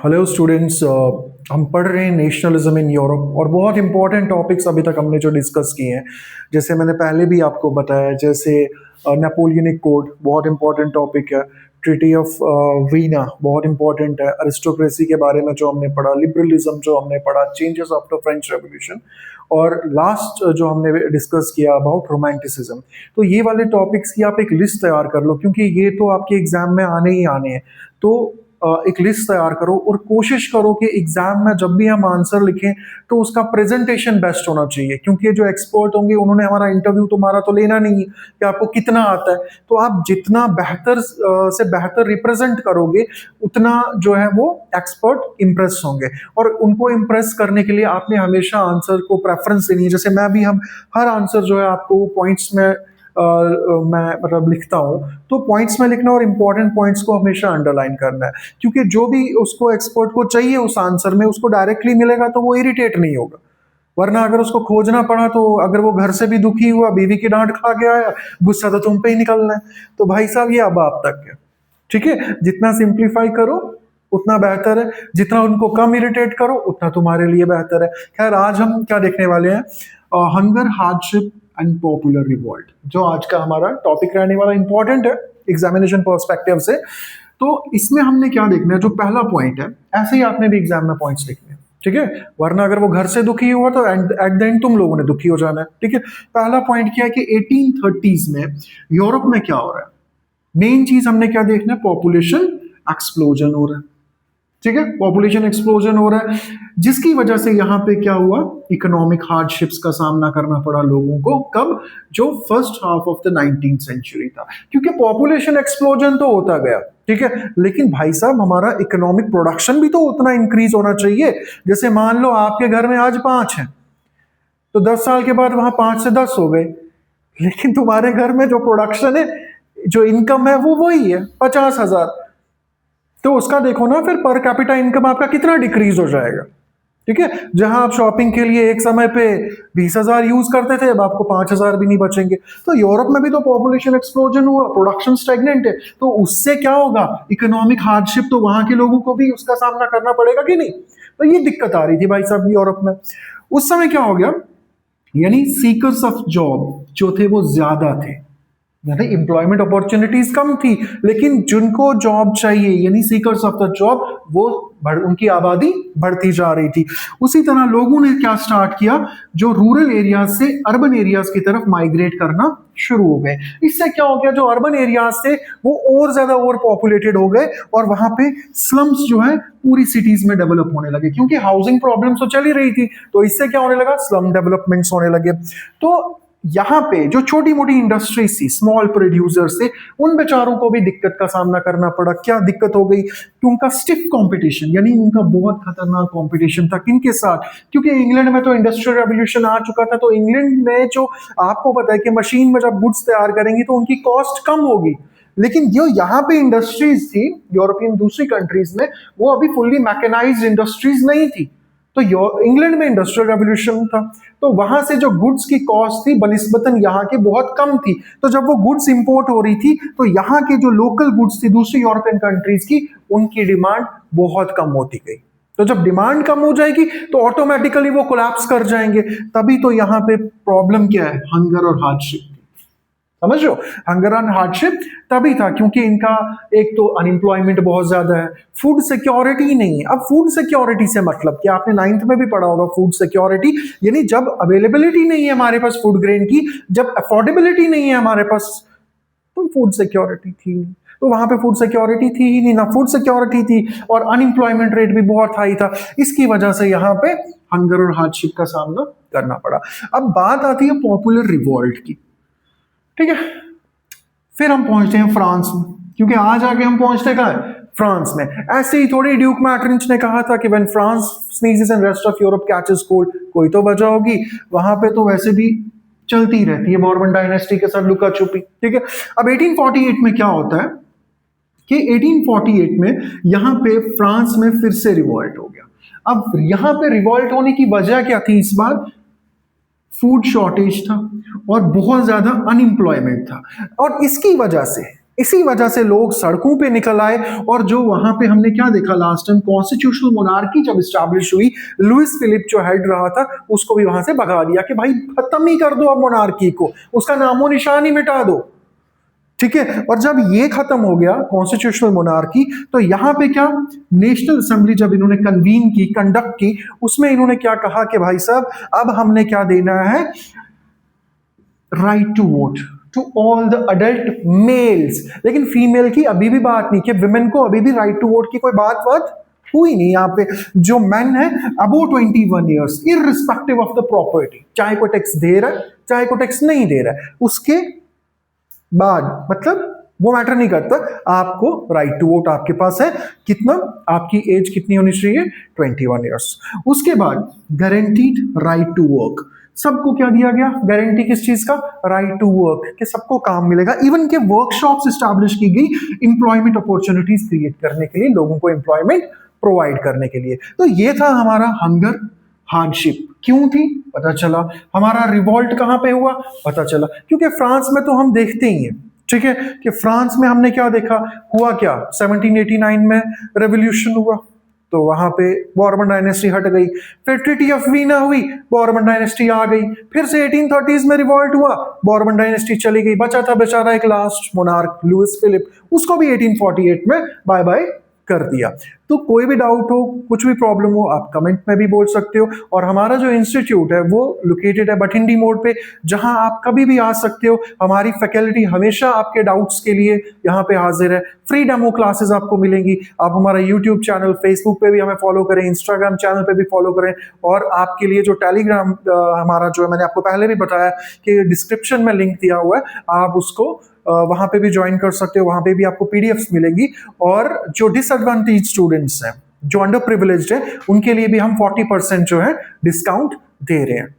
Hello students, हम पढ़ रहे हैं नेशनलिज्म इन यूरोप और बहुत इंपॉर्टेंट टॉपिक्स अभी तक हमने जो डिस्कस किए हैं, जैसे मैंने पहले भी आपको बताया, जैसे नेपोलियनिक कोड बहुत इंपॉर्टेंट टॉपिक है, ट्रीटी ऑफ वीना बहुत इंपॉर्टेंट है, अरिस्टोक्रेसी के बारे में जो हमने पढ़ा, लिबरलिज्म जो हमने पढ़ा, चेंजेस आफ्टर फ्रेंच रेवोल्यूशन, और लास्ट जो हमने डिस्कस किया अबाउट रोमांटिसिज्म। तो ये वाले टॉपिक्स की आप एक लिस्ट तैयार कर लो, क्योंकि ये तो आपके एग्जाम में आने ही आने हैं। तो एक लिस्ट तैयार करो और कोशिश करो कि एग्जाम में जब भी हम आंसर लिखें तो उसका प्रेजेंटेशन बेस्ट होना चाहिए, क्योंकि जो एक्सपर्ट होंगे उन्होंने हमारा इंटरव्यू तुम्हारा तो लेना नहीं है कि आपको कितना आता है। तो आप जितना बेहतर से बेहतर रिप्रेजेंट करोगे, उतना जो है वो एक्सपर्ट इंप्रेस होंगे, और उनको इंप्रेस करने के लिए आपने हमेशा आंसर को प्रेफरेंस देनी है। जैसे मैं भी, हम हर आंसर जो है आपको पॉइंट्स में मैं मतलब लिखता हूँ, तो पॉइंट्स में लिखना और इंपॉर्टेंट पॉइंट्स को हमेशा अंडरलाइन करना है, क्योंकि जो भी उसको एक्सपर्ट को चाहिए उस आंसर में उसको डायरेक्टली मिलेगा तो वो इरिटेट नहीं होगा। वरना अगर उसको खोजना पड़ा, तो अगर वो घर से भी दुखी हुआ, बीवी की डांट खा के आया, गुस्सा तो तुम पे ही निकलना है। तो भाई साहब, ये अब आप तक है, ठीक है। जितना सिंप्लीफाई करो उतना बेहतर है, जितना उनको कम इरिटेट करो उतना तुम्हारे लिए बेहतर है। खैर, आज हम क्या देखने वाले हैं? Hunger, hardship and popular revolt, जो आज का हमारा टॉपिक रहने वाला, इंपॉर्टेंट है एग्जामिनेशन पर्सपेक्टिव से। तो इसमें हमने क्या देखना है? जो पहला पॉइंट है, ऐसे ही आपने भी एग्जाम में पॉइंट्स लिखने हैं, ठीक है। वरना अगर वो घर से दुखी हुआ तो एट द एंड तुम लोगों ने दुखी हो जाना है, ठीक है। पहला पॉइंट क्या है कि 1830s में यूरोप में क्या हो रहा है? मेन चीज हमने क्या देखना है? पॉपुलेशन एक्सप्लोजन हो रहा है, ठीक है। पॉपुलेशन एक्सप्लोजन हो रहा है, जिसकी वजह से यहां पे क्या हुआ? इकोनॉमिक हार्डशिप्स का सामना करना पड़ा लोगों को। कब? जो first half of the 19th century था, क्योंकि पॉपुलेशन एक्सप्लोजन तो होता गया, ठीक है, लेकिन भाई साहब हमारा इकोनॉमिक प्रोडक्शन भी तो उतना इंक्रीज होना चाहिए। जैसे मान लो आपके घर में आज 5 हैं, तो 10 साल के बाद वहां 5 से 10 हो गए, लेकिन तुम्हारे घर में जो प्रोडक्शन है, जो इनकम है, वो वही है 50,000। तो उसका देखो ना, फिर पर कैपिटा इनकम आपका कितना डिक्रीज हो जाएगा, ठीक है। जहां आप शॉपिंग के लिए एक समय पे 20,000 यूज करते थे, अब आपको 5,000 भी नहीं बचेंगे। तो यूरोप में भी तो पॉपुलेशन एक्सप्लोजन हुआ, प्रोडक्शन स्टैग्नेंट है, तो उससे क्या होगा? इकोनॉमिक हार्डशिप तो वहां के लोगों को भी उसका सामना करना पड़ेगा कि नहीं? तो ये दिक्कत आ रही थी भाई साहब यूरोप में। उस समय क्या हो गया? यानी सीकर्स ऑफ जॉब जो थे वो ज्यादा थे, यानी एम्प्लॉयमेंट अपॉर्चुनिटीज कम थी, लेकिन जिनको जॉब चाहिए, यानी सीकर्स ऑफ द जॉब, वो उनकी आबादी बढ़ती जा रही थी। उसी तरह लोगों ने क्या स्टार्ट किया? जो रूरल एरियाज से अर्बन एरियाज की तरफ माइग्रेट करना शुरू हो गए। इससे क्या हो गया? जो अर्बन एरियाज थे वो और ज्यादा ओवर पॉपुलेटेड हो गए, और वहां पे स्लम्स जो है पूरी सिटीज में डेवलप होने लगे, क्योंकि हाउसिंग प्रॉब्लम तो चल ही रही थी। तो इससे क्या होने लगा? स्लम डेवलपमेंट्स होने लगे। तो यहां पे जो छोटी मोटी इंडस्ट्रीज थी, स्मॉल प्रोड्यूसर्स थे, उन बेचारों को भी दिक्कत का सामना करना पड़ा। क्या दिक्कत हो गई? कि उनका स्टिफ कंपटीशन, यानी उनका बहुत खतरनाक कंपटीशन था। किनके साथ? क्योंकि इंग्लैंड में तो इंडस्ट्रियल रेवोल्यूशन आ चुका था, तो इंग्लैंड में जो आपको पता है कि मशीन में जब गुड्स तैयार करेंगी तो उनकी कॉस्ट कम होगी, लेकिन जो यहाँ पे इंडस्ट्रीज थी यूरोपियन दूसरी कंट्रीज में, वो अभी फुल्ली मैकेनाइज्ड इंडस्ट्रीज नहीं थी। तो इंग्लैंड में इंडस्ट्रियल रेवोल्यूशन था, तो वहां से जो गुड्स की कॉस्ट थी बनिस्बतन यहाँ के बहुत कम थी। तो जब वो गुड्स इंपोर्ट हो रही थी, तो यहाँ के जो लोकल गुड्स थी दूसरी यूरोपियन कंट्रीज की, उनकी डिमांड बहुत कम होती गई। तो जब डिमांड कम हो जाएगी तो ऑटोमेटिकली वो कोलैप्स कर जाएंगे। तभी तो यहाँ पे प्रॉब्लम क्या है? हंगर और हार्डशिप। समझ लो, हंगर एंड हार्डशिप तभी था क्योंकि इनका एक तो अनएम्प्लॉयमेंट बहुत ज्यादा है, फूड सिक्योरिटी नहीं है। अब फूड सिक्योरिटी से मतलब कि आपने 9th में भी पढ़ा होगा, फूड सिक्योरिटी यानी जब अवेलेबिलिटी नहीं है हमारे पास फूड ग्रेन की, जब अफोर्डेबिलिटी नहीं है हमारे पास, तो फूड सिक्योरिटी थी नहीं। तो वहां पे फूड सिक्योरिटी थी ही नहीं, ना फूड सिक्योरिटी थी, और अनएम्प्लॉयमेंट रेट भी बहुत हाई था। इसकी वजह से यहाँ पे हंगर और हार्डशिप का सामना करना पड़ा। अब बात आती है पॉपुलर रिवॉल्ट की, ठीक है। फिर हम पहुंचते हैं फ्रांस में, क्योंकि आज आके हम पहुंचते कहां है? फ्रांस में। ऐसे ही थोड़ी ड्यूक मैटरिंच ने कहा था कि when France sneezes and rest of Europe catches cold, कोई तो वजह होगी। वहां पे तो वैसे भी चलती रहती है बॉर्बन डायनेस्टी के साथ लुका छुपी, ठीक है। अब 1848 में क्या होता है कि 1848 में यहां पे फ्रांस में फिर से रिवॉल्ट हो गया। अब यहां पे रिवॉल्ट होने की वजह क्या थी? इस बार फूड शॉर्टेज था और बहुत ज्यादा अनएम्प्लॉयमेंट था, और इसकी वजह से इसी वजह से लोग सड़कों पे निकल आए, और जो वहां पे हमने क्या देखा लास्ट टाइम, कॉन्स्टिट्यूशनल मोनार्की जब स्टैब्लिश हुई, लुइस फिलिप जो हेड रहा था उसको भी वहां से भगा दिया कि भाई खत्म ही कर दो अब मोनार्की को, उसका नामो निशान ही मिटा दो। ठीक है, और जब ये खत्म हो गया कॉन्स्टिट्यूशनल मोनार्की, तो यहां पे क्या, नेशनल असेंबली जब इन्होंने कन्वीन की, कंडक्ट की, उसमें इन्होंने क्या कहा कि भाई साहब अब हमने क्या देना है, right to vote to all the adult males. लेकिन फीमेल की अभी भी बात नहीं, कि विमेन को अभी भी राइट टू वोट की कोई बात हुई नहीं। यहाँ पे जो मैन है अबो 21 years, irrespective of the property, चाहे कोई टैक्स दे रहा है चाहे कोई टैक्स नहीं दे रहा है, उसके बाद मतलब वो मैटर नहीं करता, आपको राइट टू वोट आपके पास है। कितना, आपकी एज कितनी होनी चाहिए, 21 ईयर्स। उसके बाद गारंटीड राइट टू वर्क, सबको क्या दिया गया, गारंटी किस चीज का, राइट टू वर्क, कि सबको काम मिलेगा। इवन के वर्कशॉप्स एस्टैब्लिश की गई एम्प्लॉयमेंट अपॉर्चुनिटीज क्रिएट करने के लिए, लोगों को एम्प्लॉयमेंट प्रोवाइड करने के लिए। तो ये था हमारा हंगर हार्डशिप। क्यों थी, पता चला। हमारा रिवॉल्ट कहां पे हुआ, पता चला, क्योंकि फ्रांस में तो हम देखते ही हैं, ठीक है, कि फ्रांस में हमने क्या देखा, हुआ क्या, 1789 में रेवोल्यूशन हुआ, तो वहां पे बोर्बन डायनेस्टी हट गई, फिर ट्रीटी ऑफ वीना हुई, बोर्बन डायनेस्टी आ गई, फिर से 1830s में रिवॉल्ट हुआ, बोर्बन डायनेस्टी चली गई, बचा था बेचारा एक लास्ट मोनार्क लुइस फिलिप, उसको भी 1848 में बाय बाय कर दिया। तो कोई भी डाउट हो, कुछ भी प्रॉब्लम हो, आप कमेंट में भी बोल सकते हो। और हमारा जो इंस्टीट्यूट है वो लोकेटेड है बठिंडी मोड़ पे, जहां आप कभी भी आ सकते हो। हमारी फैकल्टी हमेशा आपके डाउट्स के लिए यहाँ पे हाजिर है। फ्री डेमो क्लासेस आपको मिलेंगी। आप हमारा यूट्यूब चैनल, फेसबुक पे भी हमें फॉलो करें, इंस्टाग्राम चैनल पे भी फॉलो करें, और आपके लिए जो टेलीग्राम हमारा जो है, मैंने आपको पहले भी बताया कि डिस्क्रिप्शन में लिंक दिया हुआ है, आप उसको वहां पे भी ज्वाइन कर सकते हो। वहां पे भी आपको पीडीएफ्स मिलेंगी, और जो डिसएडवांटेज स्टूडेंट्स हैं, जो अंडर प्रिविलेज्ड है, उनके लिए भी हम 40% जो है डिस्काउंट दे रहे हैं।